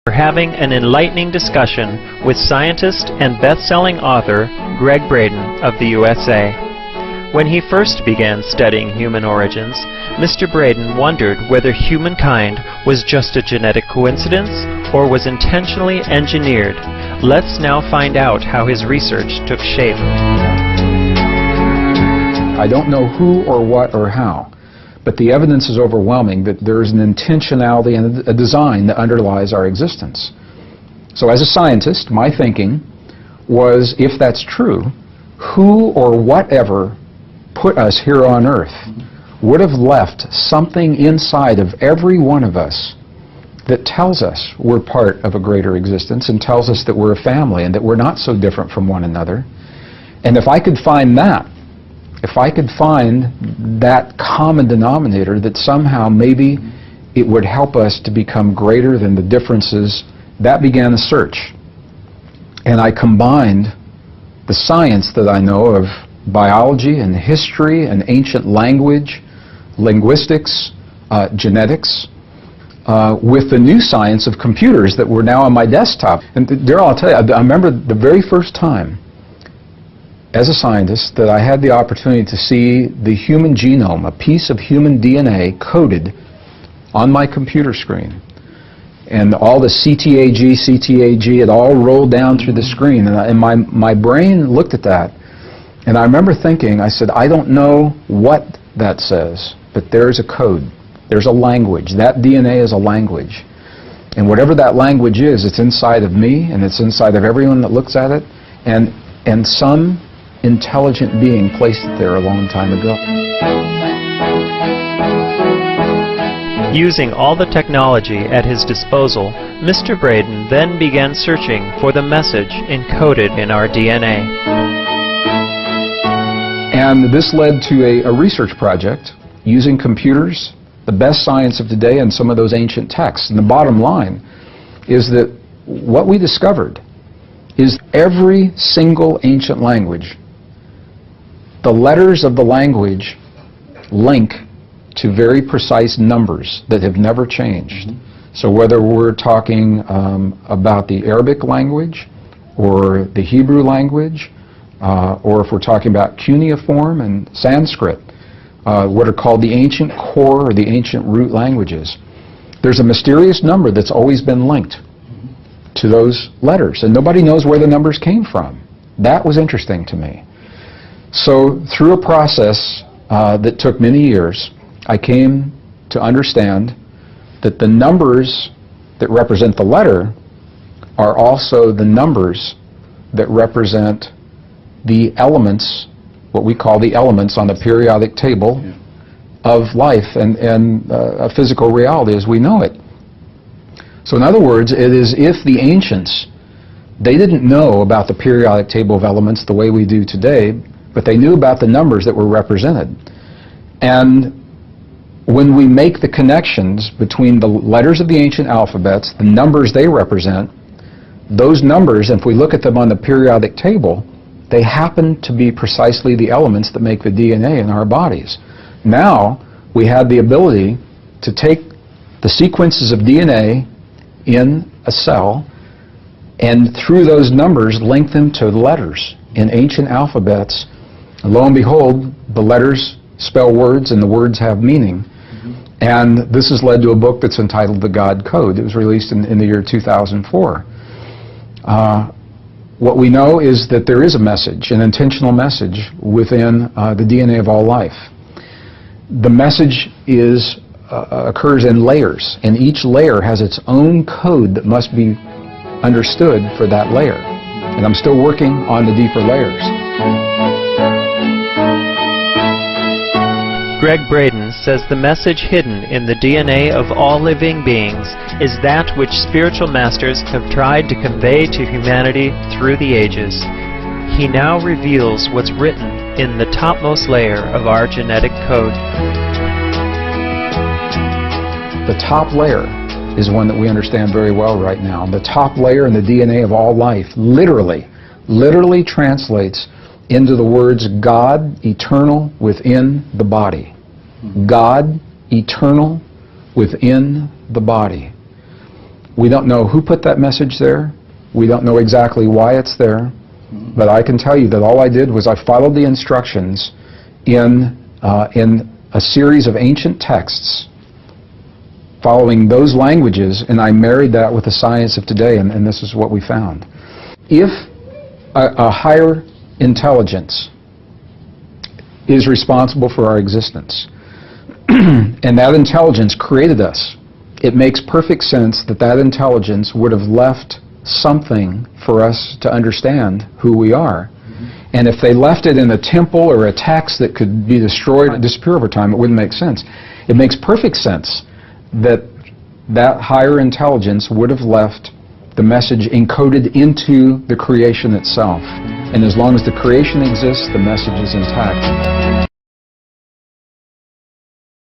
We're having an enlightening discussion with scientist and best-selling author Greg Braden of the USA. When he first began studying human origins, Mr. Braden wondered whether humankind was just a genetic coincidence or was intentionally engineered. Let's now find out how his research took shape. I don't know who or what or how, but the evidence is overwhelming that there is an intentionality and a design that underlies our existence. So as a scientist, my thinking was, if that's true, who or whatever put us here on earth would have left something inside of every one of us that tells us we're part of a greater existence and tells us that we're a family and that we're not so different from one another. And if I could find that, if I could find that common denominator, that somehow maybe it would help us to become greater than the differences, that began the search. And I combined the science that I know of biology and history and ancient language, linguistics, genetics, with the new science of computers that were now on my desktop. And Daryl, I'll tell you, I remember the very first time as a scientist that I had the opportunity to see the human genome, a piece of human DNA coded on my computer screen. And all the CTAG, it all rolled down through the screen. And my brain looked at that. And I remember thinking, I said, I don't know what that says, but there's a code. There's a language. That DNA is a language. And whatever that language is, it's inside of me, and it's inside of everyone that looks at it. And some intelligent being placed it there a long time ago. Using all the technology at his disposal, Mr. Braden then began searching for the message encoded in our DNA. And this led to a research project using computers, the best science of today, and some of those ancient texts. And the bottom line is that what we discovered is every single ancient language, the letters of the language link to very precise numbers that have never changed. So whether we're talking about the Arabic language or the Hebrew language, or if we're talking about cuneiform and Sanskrit, what are called the ancient core or the ancient root languages, there's a mysterious number that's always been linked to those letters, and nobody knows where the numbers came from. That was interesting to me. So through a process that took many years, I came to understand that the numbers that represent the letter are also the numbers that represent the elements, what we call the elements on the periodic table of life and a physical reality as we know it. So in other words, it is if the ancients, they didn't know about the periodic table of elements the way we do today, but they knew about the numbers that were represented. And when we make the connections between the letters of the ancient alphabets, the numbers they represent, those numbers, if we look at them on the periodic table, they happen to be precisely the elements that make the DNA in our bodies. Now, we have the ability to take the sequences of DNA in a cell and through those numbers link them to the letters in ancient alphabets. And lo and behold, the letters spell words and the words have meaning. And this has led to a book that's entitled The God Code. It was released in the year 2004. What we know is that there is a message, an intentional message within the DNA of all life. The message occurs in layers, and each layer has its own code that must be understood for that layer. And I'm still working on the deeper layers. Greg Braden says the message hidden in the DNA of all living beings is that which spiritual masters have tried to convey to humanity through the ages. He now reveals what's written in the topmost layer of our genetic code. The top layer is one that we understand very well right now. The top layer in the DNA of all life literally translates into the words God eternal within the body. God eternal within the body. We don't know who put that message there. We don't know exactly why it's there. But I can tell you that all I did was I followed the instructions in a series of ancient texts, following those languages, and I married that with the science of today, and this is what we found. If a higher intelligence is responsible for our existence, and that intelligence created us, it makes perfect sense that that intelligence would have left something for us to understand who we are. And if they left it in a temple or a text that could be destroyed and disappear over time, it wouldn't make sense. It makes perfect sense that that higher intelligence would have left the message encoded into the creation itself. And as long as the creation exists, the message is intact.